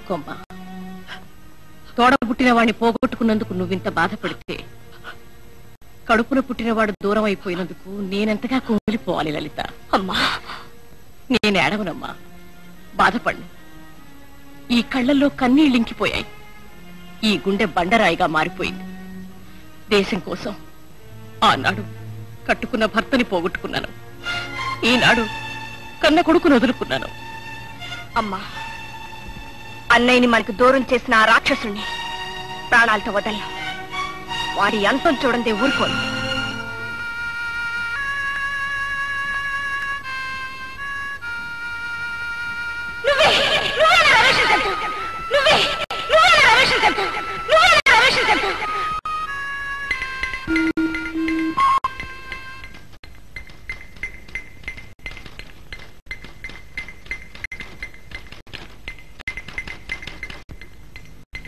ఊరుకోమ్మా. తోడబుట్టిన వాడిని పోగొట్టుకున్నందుకు నువ్వింత బాధపడితే కడుపున పుట్టినవాడు దూరం అయిపోయినందుకు నేనెంతగా కుమిలిపోవాలి లలిత. అమ్మా, నేను ఏడవనమ్మా, బాధపడ్ను. ఈ కళ్లల్లో కన్నీళ్ళింకిపోయాయి. ఈ గుండె బండరాయిగా మారిపోయింది. దేశం కోసం ఆనాడు కట్టుకున్న భర్తని పోగొట్టుకున్నాను. ఈనాడు కన్న కొడుకును వదులుకున్నాను. అమ్మా, అన్నయ్యని మనకు దూరం చేసిన ఆ రాక్షసుణ్ణి ప్రాణాలతో వదలను. వాడి అంతం చూడండి ఊరుకోను.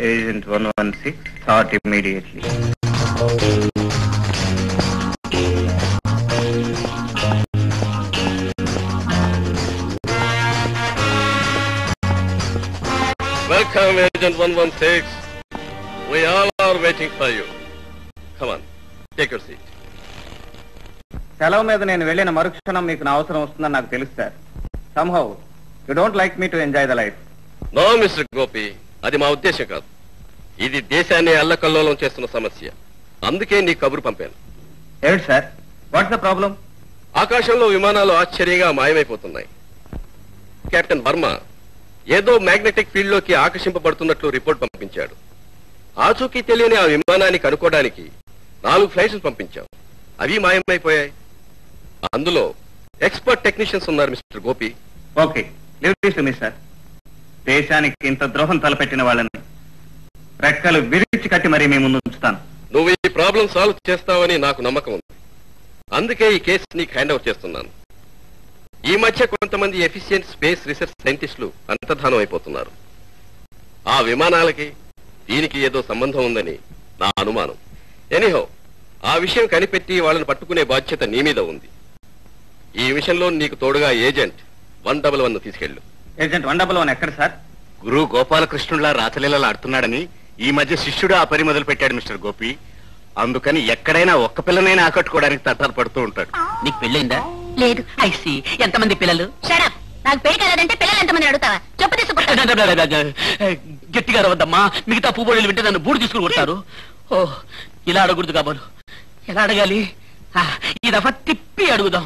Agent 116, start immediately. Welcome, Agent 116. We all are waiting for you. Come on, take your seat. సెలవు మీద నేను వెళ్ళిన మరుక్షణం మీకు నా అవసరం వస్తుందని నాకు తెలుసు sir. Somehow, you don't like me to enjoy the life. No, Mr. Gopi. అది మా ఉద్దేశం కాదు. ఇది దేశాన్ని అల్లకల్లోలం చేస్తున్న సమస్య. అందుకే నీ కబురు పంపాను. ఏమిటి సార్, వాట్స్ ద ప్రాబ్లం? ఆకాశంలో విమానాలు ఆశ్చర్యంగా మాయమైపోతున్నాయి. కెప్టెన్ వర్మ ఏదో మ్యాగ్నెటిక్ ఫీల్డ్ లోకి ఆకర్షింపబడుతున్నట్లు రిపోర్ట్ పంపించాడు. ఆచూకీ తెలియని ఆ విమానాన్ని కనుక్కోవడానికి 4 ఫ్లైట్స్ పంపించాం. అవి మాయమైపోయాయి. అందులో ఎక్స్పర్ట్ టెక్నీషియన్స్ ఉన్నారు mister Gopi. Okay, leave this to me sir. దేశానికి ఇంత ద్రోహం తలపెట్టిన వాళ్ళని రెక్కలు విరిచి కట్టి మరీ మీ ముందు ఉంచుతాను. నువ్వు ఈ ప్రాబ్లం సాల్వ్ చేస్తావని నాకు నమ్మకం ఉంది. అందుకే ఈ కేసు నీకు హ్యాండ్ ఓవర్ చేస్తున్నాను. ఈ మధ్య కొంతమంది ఎఫిషియెంట్ స్పేస్ రీసెర్చ్ సైంటిస్టులు అంతర్ధానం అయిపోతున్నారు. ఆ విమానాలకి దీనికి ఏదో సంబంధం ఉందని నా అనుమానం. ఎనీహో, ఆ విషయం కనిపెట్టి వాళ్ళని పట్టుకునే బాధ్యత నీ మీద ఉంది. ఈ విషయంలో నీకు తోడుగా ఏజెంట్ 111 తీసుకెళ్ళు. ఏజెంట్ 111 ఎక్కడ సార్? గురు గోపాలకృష్ణులా రాచలీలలు ఆడుతున్నాడని ఈ మధ్య శిష్యుడు ఆ పని మొదలు పెట్టాడు మిస్టర్ గోపి. అందుకని ఎక్కడైనా ఒక్క పిల్లనైనా ఆకట్టుకోవడానికి తట్టాలు పడుతూ ఉంటాడు. నీకు పెళ్ళైందా? లేదు. ఐసి, ఎంతమంది పిల్లలు? షడప్, నాకు పెళ్లి కాలేదంటే పిల్లలు ఎంతమంది అడుగుతావా? చెప్పు తీసుకుంటా. గట్టిగా అరవద్దమ్మా, మిగతా పూబోళ్ళు వింటే నన్ను బూడి తీసుకుని కొడతారు. ఓ, ఇలా అడగకూడదు కాబోలు. ఎలా అడగాలి? ఈ దఫా తిప్పి అడుగుదాం.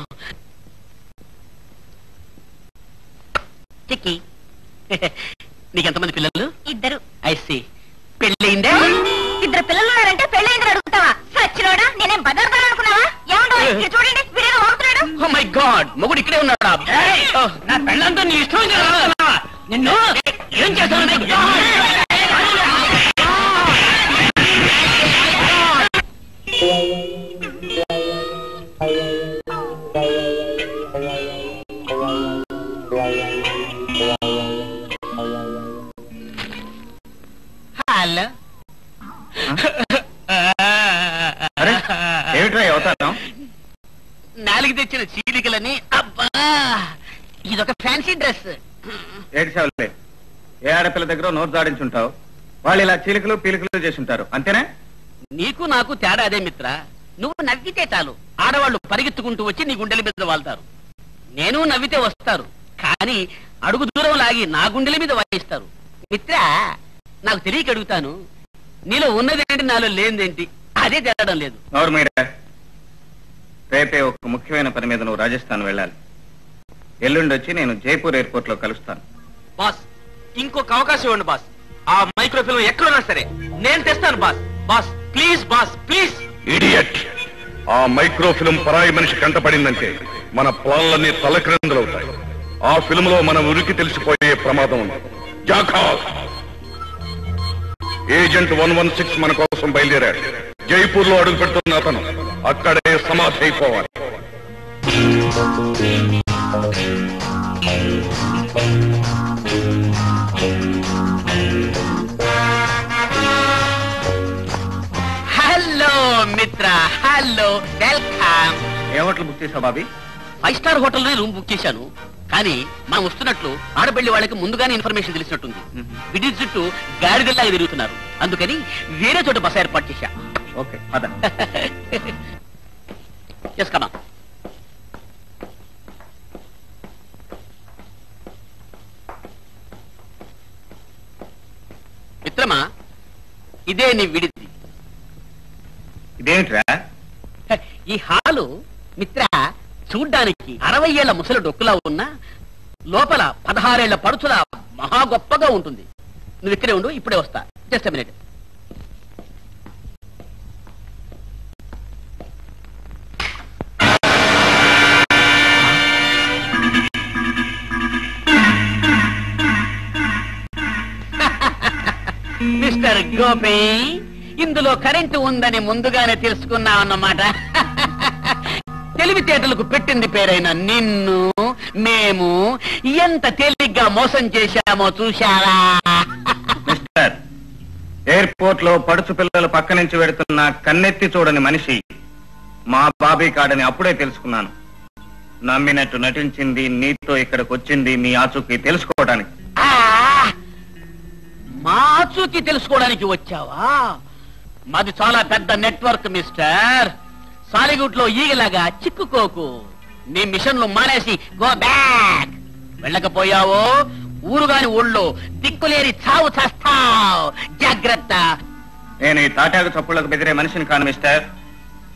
చిక్కి, నీకెంతమంది పిల్లలు? 2. ఐసి, పెళ్ళయిందా? 2 పిల్లలు ఉన్నారంటే పెళ్ళైందని అడుగుతావా? సచ్చినోడా, నేనేం బదర్దాను అనుకున్నావా? ఏమంటావు? చూడండి, వీడేదో వాగుతున్నాడు. ఓ మై గాడ్, మొగుడు ఇక్కడే ఉన్నాడా? నా పెళ్ళంతా నీ ఇష్టం నిన్ను ఏం చేస్తాను? హలో, ఏమిట్రా అవుతాను? నాలుగు తెచ్చిన చీలికలని. అబ్బా, ఇదొక ఫ్యాన్సీ డ్రెస్. ఏడ్చావులే, ఏ ఆడపిల్ల దగ్గర నోరు దాడించుంటావు. వాళ్ళు ఇలా చీలికలు పీలికలు చేసుంటారు, అంతేనా? నీకు నాకు తేడా అదే మిత్ర. నువ్వు నవ్వితే చాలు, ఆడవాళ్ళు పరిగెత్తుకుంటూ వచ్చి నీ గుండెల మీద వాళ్తారు. నేను నవ్వితే వస్తారు, కానీ అడుగు దూరం లాగి నా గుండెల మీద వాయిస్తారు. మిత్ర, నాకు తెలియక అడుగుతాను, నీలో ఉన్నదేంటి నాలో లేనిదేంటి? అదే తేలడం లేదు. నోరు మీరా, రేపే ఒక ముఖ్యమైన పని మీద నువ్వు రాజస్థాన్ వెళ్ళాలి. ఎల్లుండి వచ్చి నేను జైపూర్ ఎయిర్పోర్ట్ లో కలుస్తాను. బాస్, ఇంకొక అవకాశం ఇవ్వండి బాస్. ఆ మైక్రోఫిల్మ్ ఎక్కడున్నా సరే నేను తెస్తాను boss. Boss please, boss please. Idiot, ఆ మైక్రోఫిల్మ్ పరాయి మనిషి కంటపడిందంటే మన ప్లాన్లన్నీ తలక్రిందులవుతాయి. ఆ ఫిల్మ్ లో మన ఉరికి తెలిసిపోయే ప్రమాదం ఉంది. జాఖాస్, ఏజెంట్ 116 మన కోసం బయలుదేరాడు. జైపూర్ లో అడుగు పెడుతున్న అతను అక్కడే సమాధి అయిపోవాలి. హలో మిత్ర, హలో, వెల్కమ్. ఏ హోటల్ బుక్ చేసావు బాబీ? 5 స్టార్ హోటల్లోనే రూమ్ బుక్ చేశాను. కానీ మనం వస్తున్నట్లు ఆడబెళ్లి వాళ్ళకి ముందుగానే ఇన్ఫర్మేషన్ తెలిసినట్టుంది. విడి చుట్టూ గాడిదల్లాగా తిరుగుతున్నారు. అందుకని వేరే చోట బస ఏర్పాటు చేశా. ఓకే పద. కమా. మిత్రమా, ఇదే నీ విడిది. ఇదేమిట్రా? ఈ హాలు మిత్ర చూడ్డానికి 60 ఏళ్ల ముసలి డొక్కులా ఉన్నా లోపల 16 ఏళ్ల పడుచుల మహా గొప్పగా ఉంటుంది. నువ్వు ఇక్కడే ఉండు, ఇప్పుడే వస్తా. Just minute. మిస్టర్ గోపి, ఇందులో కరెంటు ఉందని ముందుగానే తెలుసుకున్నావన్నమాట. తెలివితేటలకు పెట్టింది పేరైన నిన్ను మేము ఎంత తేలిగ్గా మోసం చేశామో చూశారా? మిస్టర్, ఎయిర్పోర్ట్ లో పడుచు పిల్లలు పక్క నుంచి వెడుతున్న కన్నెత్తి చూడని మనిషి మా బాబీ కాడని అప్పుడే తెలుసుకున్నాను. నమ్మినట్టు నటించింది, నీతో ఇక్కడికి వచ్చింది మీ ఆచూకీ తెలుసుకోవడానికి. మా ఆచూకీ తెలుసుకోవడానికి వచ్చావా? మాది చాలా పెద్ద నెట్వర్క్ మిస్టర్. సాలిగుడ్ లో ఈగలాగా చిక్కుకోకు. నీ మిషన్లు మానేసి గో బ్యాక్. వెళ్ళకపోయావో ఊరుగాని ఊళ్ళో దిక్కులేని చావు చేస్తావు. జాగ్రత్త. నేను ఈ తాటాకు చప్పుళ్లకు బెదిరే మనిషిని కాను మిస్టర్.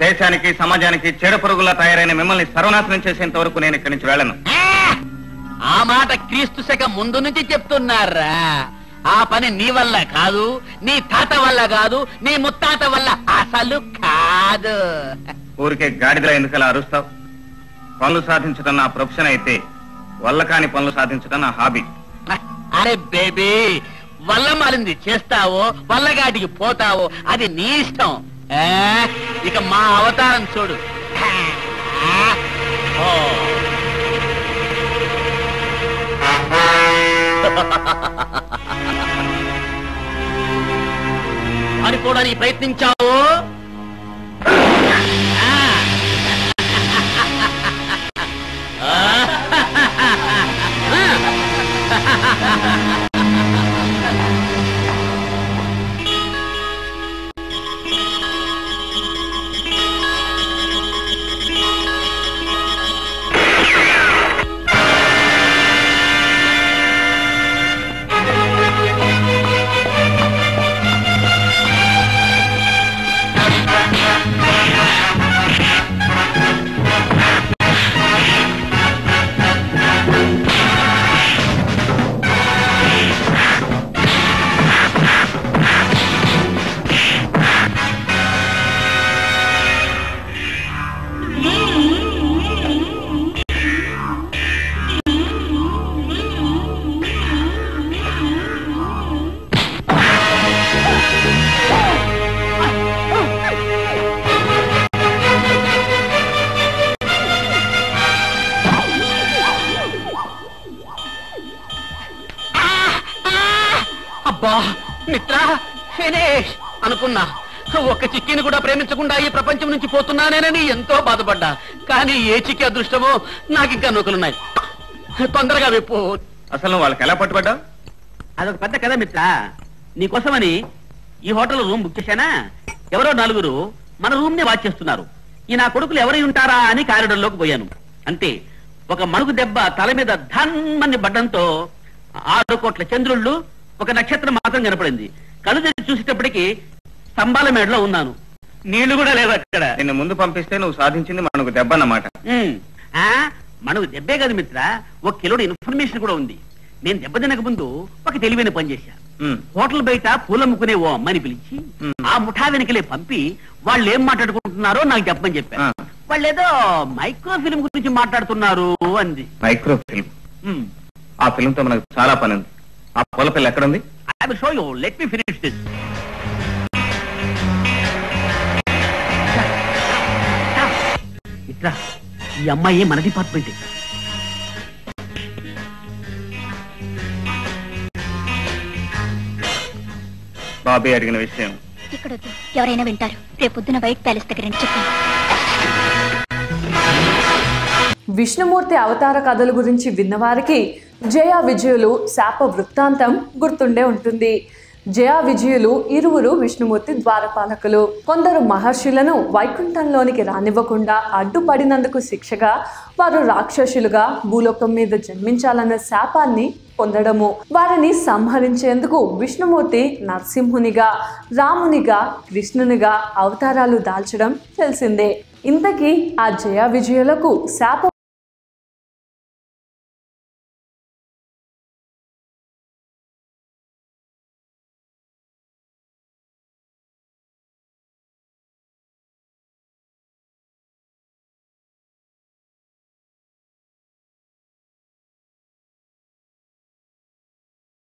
దేశానికి సమాజానికి చెడు పురుగులా తయారైన మిమ్మల్ని సర్వనాశనం చేసేంత వరకు నేను ఇక్కడి నుంచి వెళ్ళను. ఆ మాట క్రీస్తు శకం ముందు నుంచి చెప్తున్నారా? ఆ పని నీ వల్ల కాదు, నీ తాత వల్ల కాదు, నీ ముత్తాత వల్ల అసలు కాదు. ఊరికే గాడిదలా ఎందుకలా అరుస్తావు? పనులు సాధించడం నా ప్రొఫెషన్ అయితే వల్ల కాని పనులు సాధించడం నా హాబీ. అరే బేబీ, వల్ల మారింది చేస్తావో వల్లగాటికి పోతావో అది నీ ఇష్టం. ఇక మా అవతారం చూడు. అనుకోవడానికి ప్రయత్నించావు. మిత్ర ఫినిష్ అనుకున్నా. ఒక్క చిక్కిని కూడా ప్రేమించకుండా ఈ ప్రపంచం నుంచి పోతున్నానేనని ఎంతో బాధపడ్డా. కానీ ఏ చిక్కి అదృష్టమో నాకింకా నూకలున్నాయి. తొందరగా విప్పు. అసలు వాళ్ళకి ఎలా పట్టుబడ్డా? అదొక పెద్ద కథ మిత్ర. నీకోసమని ఈ హోటల్ రూమ్ బుక్ చేశానా? ఎవరో 4 మన రూమ్ ని వాచ్ చేస్తున్నారు. ఈ నా కొడుకులు ఎవరై ఉంటారా అని కారిడర్లోకి పోయాను. అంతే, ఒక మణుగు దెబ్బ తల మీద ధన్మని పడ్డంతో 6 కోట్ల చంద్రుళ్ళు, ఒక నక్షత్రం మాత్రం కనపడింది. కళ్ళు తెరిచి చూసేటప్పటికి స్తంభాల మేడలో ఉన్నాను. నీళ్లు కూడా లేవు అక్కడ. నిన్ను ముందు పంపిస్తే నువ్వు సాధించింది మనకు దెబ్బ అన్నమాట. మనకు దెబ్బే కాదు మిత్ర, 1 కిలోడు ఇన్ఫర్మేషన్ కూడా ఉంది. నేను దెబ్బ తినక ముందు ఒక తెలివైన పని చేశా. హోటల్ బయట పూలమ్ముకునే ఓ అమ్మాయిని పిలిచి ఆ ముఠా వెనకలే పంపి వాళ్ళు ఏం మాట్లాడుకుంటున్నారో నాకు చెప్పమని చెప్పాను. వాళ్ళు ఏదో మైక్రో ఫిల్మ్ గురించి మాట్లాడుతున్నారు అంది. Micro film? ఆ ఫిల్మ్ తో మనకు చాలా పని ఉంది. ఆ పూల పిల్ల ఎక్కడుంది? I will show you. Let me finish this. మిత్ర, ఈ అమ్మాయి మన డిపార్ట్మెంట్. బాబీ అడిగిన విషయం ఇక్కడ ఎవరైనా వింటారు. రేపొద్దున వైట్ ప్యాలెస్ దగ్గర చెప్పండి. విష్ణుమూర్తి అవతార కథల గురించి విన్నవారికి జయ విజయులు శాప వృత్తాంతం గుర్తుండే ఉంటుంది. జయ విజయులు ఇరువురు విష్ణుమూర్తి ద్వారపాలకులు. కొందరు మహర్షులను వైకుంఠంలోనికి రానివ్వకుండా అడ్డుపడినందుకు శిక్షగా వారు రాక్షసులుగా భూలోకం మీద జన్మించాలన్న శాపాన్ని పొందడము. వారిని సంహరించేందుకు విష్ణుమూర్తి నరసింహునిగా, రామునిగా, కృష్ణునిగా అవతారాలు దాల్చడం తెలిసిందే. ఇంతకీ ఆ జయ విజయులకు శాప